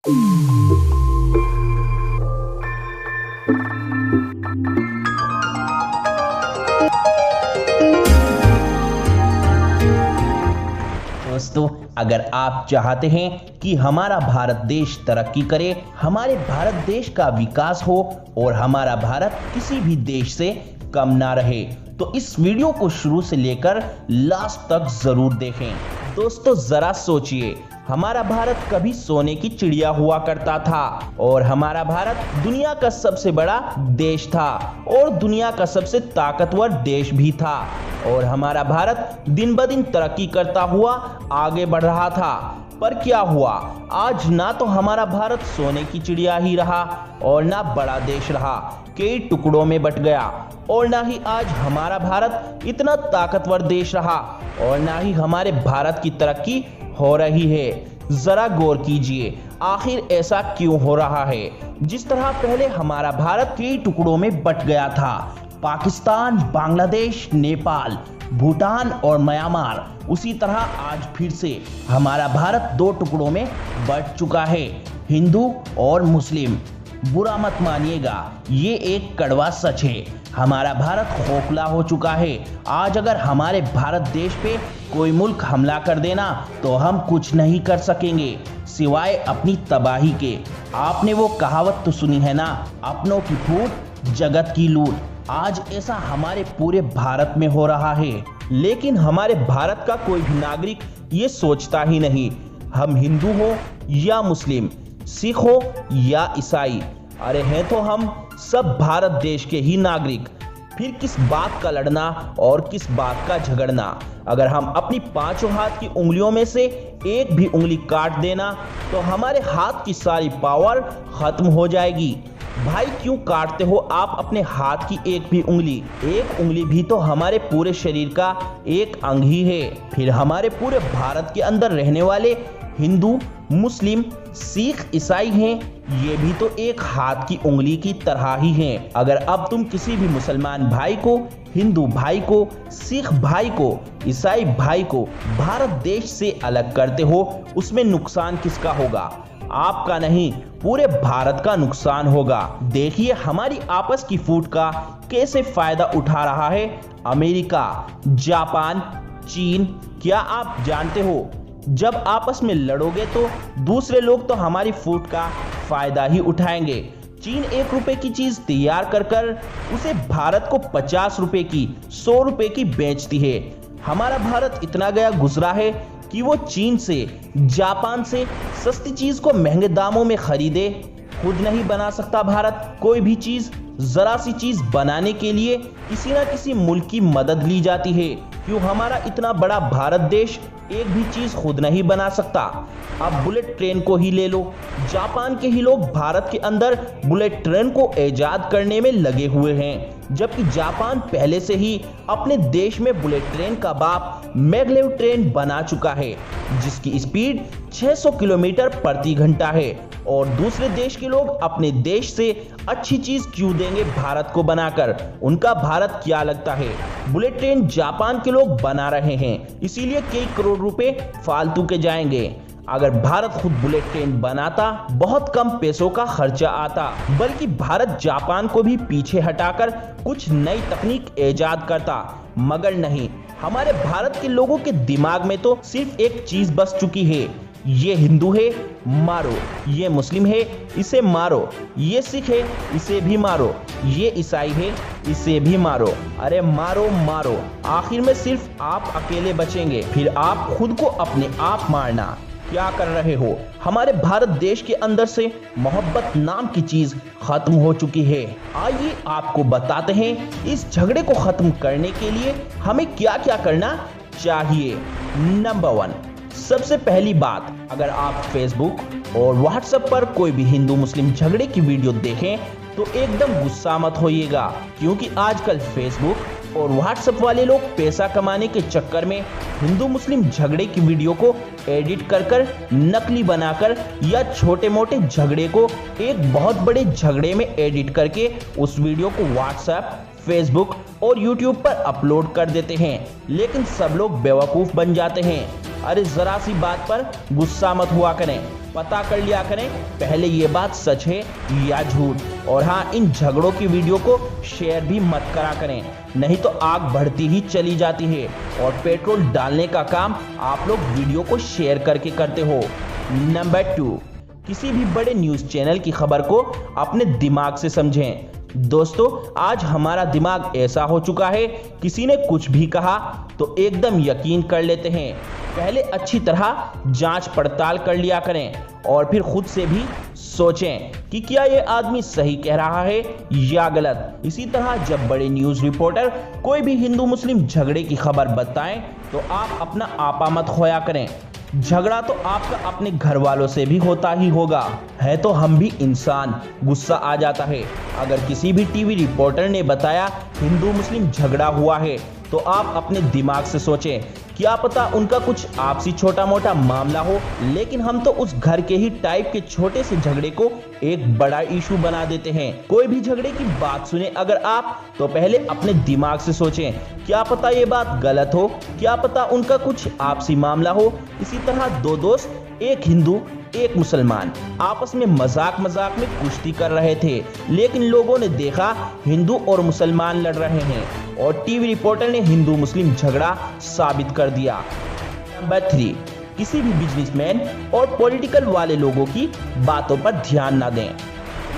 दोस्तों, अगर आप चाहते हैं कि हमारा भारत देश तरक्की करे, हमारे भारत देश का विकास हो और हमारा भारत किसी भी देश से कम ना रहे, तो इस वीडियो को शुरू से लेकर लास्ट तक जरूर देखें। दोस्तों, जरा सोचिए, हमारा भारत कभी सोने की चिड़िया हुआ करता था और हमारा भारत दुनिया का सबसे बड़ा देश था और दुनिया का सबसे ताकतवर देश भी था और हमारा भारत दिन ब दिन तरक्की करता हुआ आगे बढ़ रहा था। पर क्या हुआ, आज ना तो हमारा भारत सोने की चिड़िया ही रहा और ना बड़ा देश रहा, कई टुकड़ों में बट गया। और ना ही आज हमारा भारत इतना ताकतवर देश रहा और ना ही हमारे भारत की तरक्की हो रही है। जरा गौर कीजिए, आखिर ऐसा क्यों हो रहा है? जिस तरह पहले हमारा भारत कई टुकड़ों में बट गया था, पाकिस्तान, बांग्लादेश, नेपाल, भूटान और म्यांमार, उसी तरह आज फिर से हमारा भारत दो टुकड़ों में बट चुका है, हिंदू और मुस्लिम। बुरा मत मानिएगा, ये एक कड़वा सच है। हमारा भारत खोखला हो चुका है। आज अगर हमारे भारत देश पे कोई मुल्क हमला कर देना तो हम कुछ नहीं कर सकेंगे सिवाय अपनी तबाही के। आपने वो कहावत तो सुनी है ना, अपनों की फूट जगत की लूट। आज ऐसा हमारे पूरे भारत में हो रहा है, लेकिन हमारे भारत का कोई भी नागरिक ये सोचता ही नहीं, हम हिंदू हो या मुस्लिम, सिख हो या ईसाई, अरे हैं तो हम सब भारत देश के ही नागरिक। फिर किस बात का लड़ना और किस बात का झगड़ना? अगर हम अपनी पांचों हाथ की उंगलियों में से एक भी उंगली काट देना तो हमारे हाथ की सारी पावर खत्म हो जाएगी। भाई, क्यों काटते हो आप अपने हाथ की एक भी उंगली? एक उंगली भी तो हमारे पूरे शरीर का एक अंग ही है। फिर हमारे पूरे भारत के अंदर रहने वाले हिंदू, मुस्लिम, सिख, ईसाई हैं, ये भी तो एक हाथ की उंगली की तरह ही हैं। अगर अब तुम किसी भी मुसलमान भाई को, हिंदू भाई को, सिख भाई को, ईसाई भाई को भारत देश से अलग करते हो, उसमें नुकसान किसका होगा? आपका नहीं, पूरे भारत का नुकसान होगा। देखिए हमारी आपस की फूट का कैसे फायदा उठा रहा है अमेरिका, जापान, चीन। क्या आप जानते हो, जब आपस में लड़ोगे तो दूसरे लोग तो हमारी फूट का फायदा ही उठाएंगे। चीन 1 रुपए की चीज तैयार कर उसे भारत को 50 रुपए की, 100 रुपए की बेचती है। हमारा भारत इतना गया गुजरा है कि वो चीन से, जापान से सस्ती चीज को महंगे दामों में खरीदे। खुद नहीं बना सकता भारत कोई भी चीज, जरा सी चीज बनाने के लिए किसी ना किसी मुल्क की मदद ली जाती है। क्यों हमारा इतना बड़ा भारत देश एक भी चीज खुद नहीं बना सकता? अब बुलेट ट्रेन को ही ले लो, जापान के ही लोग भारत के अंदर बुलेट ट्रेन को ईजाद करने में लगे हुए हैं, जबकि जापान पहले से ही अपने देश में बुलेट ट्रेन का बाप मैगलेव ट्रेन बना चुका है, जिसकी स्पीड 600 किलोमीटर प्रति घंटा है। और दूसरे देश के लोग अपने देश से अच्छी चीज क्यों देंगे भारत को बनाकर? उनका भारत क्या लगता है? बुलेट ट्रेन जापान के लोग बना रहे हैं, इसीलिए कई करोड़ रुपए फालतू के जाएंगे। अगर भारत खुद बुलेट ट्रेन बनाता, बहुत कम पैसों का खर्चा आता, बल्कि भारत जापान को भी पीछे हटाकर कुछ नई तकनीक ईजाद करता। मगर नहीं, हमारे भारत के लोगों के दिमाग में तो सिर्फ एक चीज बस चुकी है, ये हिंदू है मारो, ये मुस्लिम है इसे मारो, ये सिख है इसे भी मारो, ये ईसाई है इसे भी मारो। अरे मारो मारो, आखिर में सिर्फ आप अकेले बचेंगे, फिर आप खुद को अपने आप मारना। क्या कर रहे हो? हमारे भारत देश के अंदर से मोहब्बत नाम की चीज खत्म हो चुकी है। आइए आपको बताते हैं इस झगड़े को खत्म करने के लिए हमें क्या क्या करना चाहिए। नंबर 1, सबसे पहली बात, अगर आप फेसबुक और व्हाट्सएप पर कोई भी हिंदू मुस्लिम झगड़े की वीडियो देखें तो एकदम गुस्सा मत होइएगा, क्योंकि आजकल फेसबुक और व्हाट्सएप वाले लोग पैसा कमाने के चक्कर में हिंदू मुस्लिम झगड़े की वीडियो को एडिट कर नकली बनाकर या छोटे मोटे झगड़े को एक बहुत बड़े झगड़े में एडिट करके उस वीडियो को व्हाट्सएप, फेसबुक और यूट्यूब पर अपलोड कर देते हैं। लेकिन सब लोग बेवकूफ बन जाते हैं। अरे जरा सी बात पर गुस्सा मत हुआ करें। पता कर लिया करें पहले ये बात सच है या झूठ। और हाँ, इन झगड़ों की वीडियो को शेयर भी मत करा करें, नहीं तो आग बढ़ती ही चली जाती है और पेट्रोल डालने का काम आप लोग वीडियो को शेयर करके करते हो। नंबर 2, किसी भी बड़े न्यूज़ चैनल की खबर को अपने दिमाग से समझें। दोस्तों, आज हमारा दिमाग ऐसा हो चुका है, किसी ने कुछ भी कहा तो एकदम यकीन कर लेते हैं। पहले अच्छी तरह जांच पड़ताल कर लिया करें और फिर खुद से भी सोचें कि क्या ये आदमी सही कह रहा है या गलत। इसी तरह जब बड़े न्यूज़ रिपोर्टर कोई भी हिंदू मुस्लिम झगड़े की खबर बताएं तो आप अपना आपा मत खोया करें। झगड़ा तो आपका अपने घर वालों से भी होता ही होगा, है तो हम भी इंसान, गुस्सा आ जाता है। अगर किसी भी टीवी रिपोर्टर ने बताया हिंदू मुस्लिम झगड़ा हुआ है तो आप अपने दिमाग से सोचें, क्या पता उनका कुछ आपसी छोटा मोटा मामला हो, लेकिन हम तो उस घर के ही टाइप के छोटे से झगड़े को एक बड़ा इशू बना देते हैं। कोई भी झगड़े की बात सुने अगर आप, तो पहले अपने दिमाग से सोचें, क्या पता ये बात गलत हो, क्या पता उनका कुछ आपसी मामला हो। इसी तरह दो दोस्त, एक हिंदू एक मुसलमान, आपस में मजाक मजाक में कुश्ती कर रहे थे, लेकिन लोगों ने देखा हिंदू और मुसलमान लड़ रहे हैं और टीवी रिपोर्टर ने हिंदू मुस्लिम झगड़ा साबित कर दिया। नंबर 3, किसी भी बिजनेसमैन और पॉलिटिकल वाले लोगों की बातों पर ध्यान ना दें।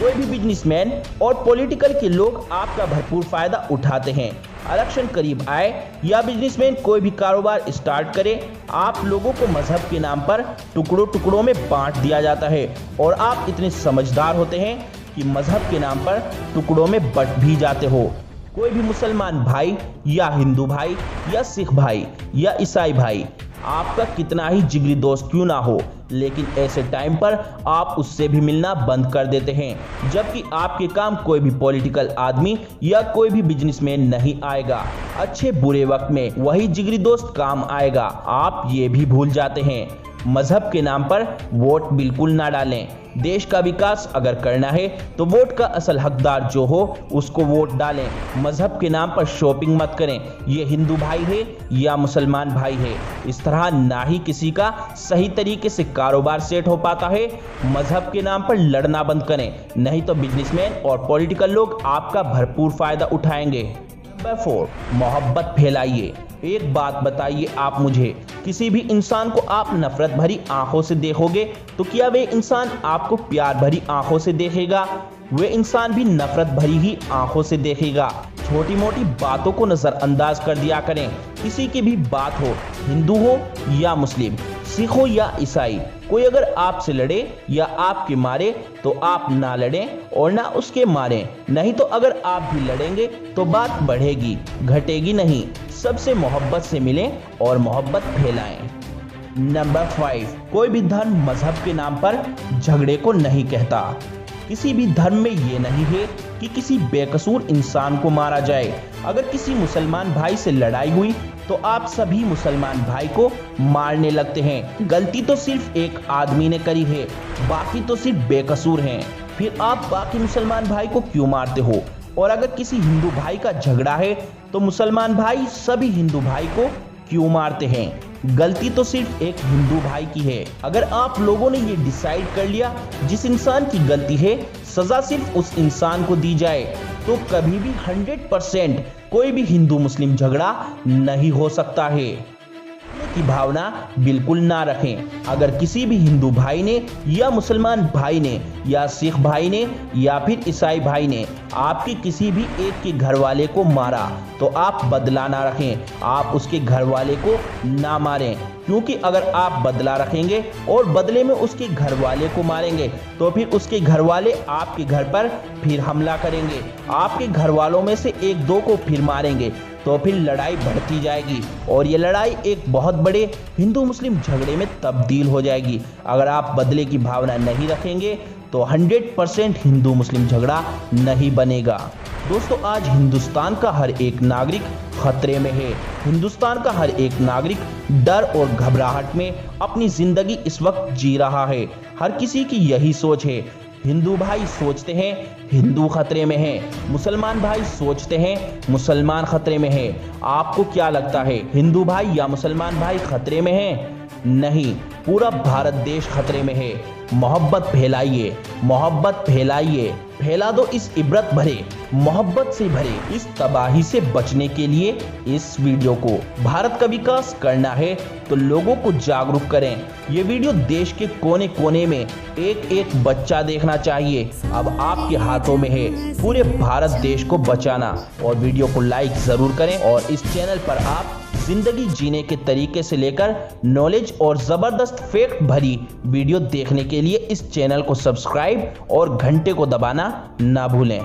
कोई भी बिजनेसमैन और पॉलिटिकल के लोग आपका भरपूर फायदा उठाते हैं। इलेक्शन करीब आए या बिजनेसमैन कोई भी कारोबार स्टार्ट करे, आप लोगों को मजहब के नाम पर टुकड़ों टुकड़ों में बांट दिया जाता है और आप इतने समझदार होते हैं कि मजहब के नाम पर टुकड़ों में बंट भी जाते हो। कोई भी मुसलमान भाई या हिंदू भाई या सिख भाई या ईसाई भाई, आपका कितना ही जिगरी दोस्त क्यों ना हो, लेकिन ऐसे टाइम पर आप उससे भी मिलना बंद कर देते हैं, जबकि आपके काम कोई भी पॉलिटिकल आदमी या कोई भी बिजनेसमैन नहीं आएगा। अच्छे बुरे वक्त में वही जिगरी दोस्त काम आएगा, आप ये भी भूल जाते हैं। मजहब के नाम पर वोट बिल्कुल ना डालें। देश का विकास अगर करना है तो वोट का असल हकदार जो हो उसको वोट डालें। मजहब के नाम पर शॉपिंग मत करें, ये हिंदू भाई है या मुसलमान भाई है। इस तरह ना ही किसी का सही तरीके से कारोबार सेट हो पाता है। मजहब के नाम पर लड़ना बंद करें, नहीं तो बिजनेसमैन और पॉलिटिकल लोग आपका भरपूर फायदा उठाएंगे। नंबर 4, मोहब्बत फैलाइए। एक बात बताइए आप मुझे, किसी भी इंसान को आप नफरत भरी आंखों से देखोगे तो क्या वे इंसान आपको प्यार भरी आंखों से देखेगा? वे इंसान भी नफरत भरी ही आंखों से देखेगा। छोटी मोटी बातों को नजरअंदाज कर दिया करें। किसी की भी बात हो, हिंदू हो या मुस्लिम, सिख हो या ईसाई, कोई अगर आपसे लड़े या आपके मारे तो आप ना लड़ें और ना उसके मारें, नहीं तो अगर आप भी लड़ेंगे तो बात बढ़ेगी घटेगी नहीं। सबसे मोहब्बत से मिलें और मोहब्बत फैलाएं। नंबर 5, कोई भी धर्म मजहब के नाम पर झगड़े को नहीं कहता। किसी भी धर्म में ये नहीं है कि किसी बेकसूर इंसान को मारा जाए। अगर किसी मुसलमान भाई से लड़ाई हुई तो आप सभी मुसलमान भाई को मारने लगते हैं। गलती तो सिर्फ एक आदमी ने करी है, बाकी तो सिर्फ बेकसूर हैं। फिर आप बाकी मुसलमान भाई को क्यों मारते हो? और अगर किसी हिंदू भाई का झगड़ा है तो मुसलमान भाई सभी हिंदू भाई को क्यों मारते हैं? गलती तो सिर्फ एक हिंदू भाई की है। अगर आप लोगों ने ये डिसाइड कर लिया जिस इंसान की गलती है सजा सिर्फ उस इंसान को दी जाए, तो कभी भी 100% कोई भी हिंदू मुस्लिम झगड़ा नहीं हो सकता है की भावना बिल्कुल ना रखें। अगर किसी भी हिंदू भाई ने या मुसलमान भाई ने या सिख भाई ने या फिर ईसाई भाई ने आपके किसी भी एक के घर वाले को मारा तो आप बदला ना रखें, आप उसके घर वाले को ना मारें, क्योंकि अगर आप बदला रखेंगे और बदले में उसके घर वाले को मारेंगे तो फिर उसके घर वाले आपके घर पर फिर हमला करेंगे, आपके घर वालों में से एक दो को फिर मारेंगे, तो फिर लड़ाई बढ़ती जाएगी और ये लड़ाई एक बहुत बड़े हिंदू मुस्लिम झगड़े में तब्दील हो जाएगी। अगर आप बदले की भावना नहीं रखेंगे तो 100% हिंदू मुस्लिम झगड़ा नहीं बनेगा। दोस्तों, आज हिंदुस्तान का हर एक नागरिक खतरे में है। हिंदुस्तान का हर एक नागरिक डर और घबराहट में अपनी जिंदगी इस वक्त जी रहा है। हर किसी की यही सोच है। हिंदू भाई सोचते हैं हिंदू खतरे में है, मुसलमान भाई सोचते हैं मुसलमान खतरे में है। आपको क्या लगता है, हिंदू भाई या मुसलमान भाई खतरे में हैं? नहीं, पूरा भारत देश खतरे में है। मोहब्बत फैलाइए, मोहब्बत फैलाइए, फैला दो इस इबरत भरे, मोहब्बत से भरे इस तबाही से बचने के लिए इस वीडियो को। भारत का विकास करना है तो लोगों को जागरूक करें। ये वीडियो देश के कोने कोने में एक एक बच्चा देखना चाहिए। अब आपके हाथों में है पूरे भारत देश को बचाना। और वीडियो को लाइक जरूर करें। और इस चैनल पर आप जिंदगी जीने के तरीके से लेकर नॉलेज और जबरदस्त फैक्ट भरी वीडियो देखने के लिए इस चैनल को सब्सक्राइब और घंटे को दबाना ना भूलें।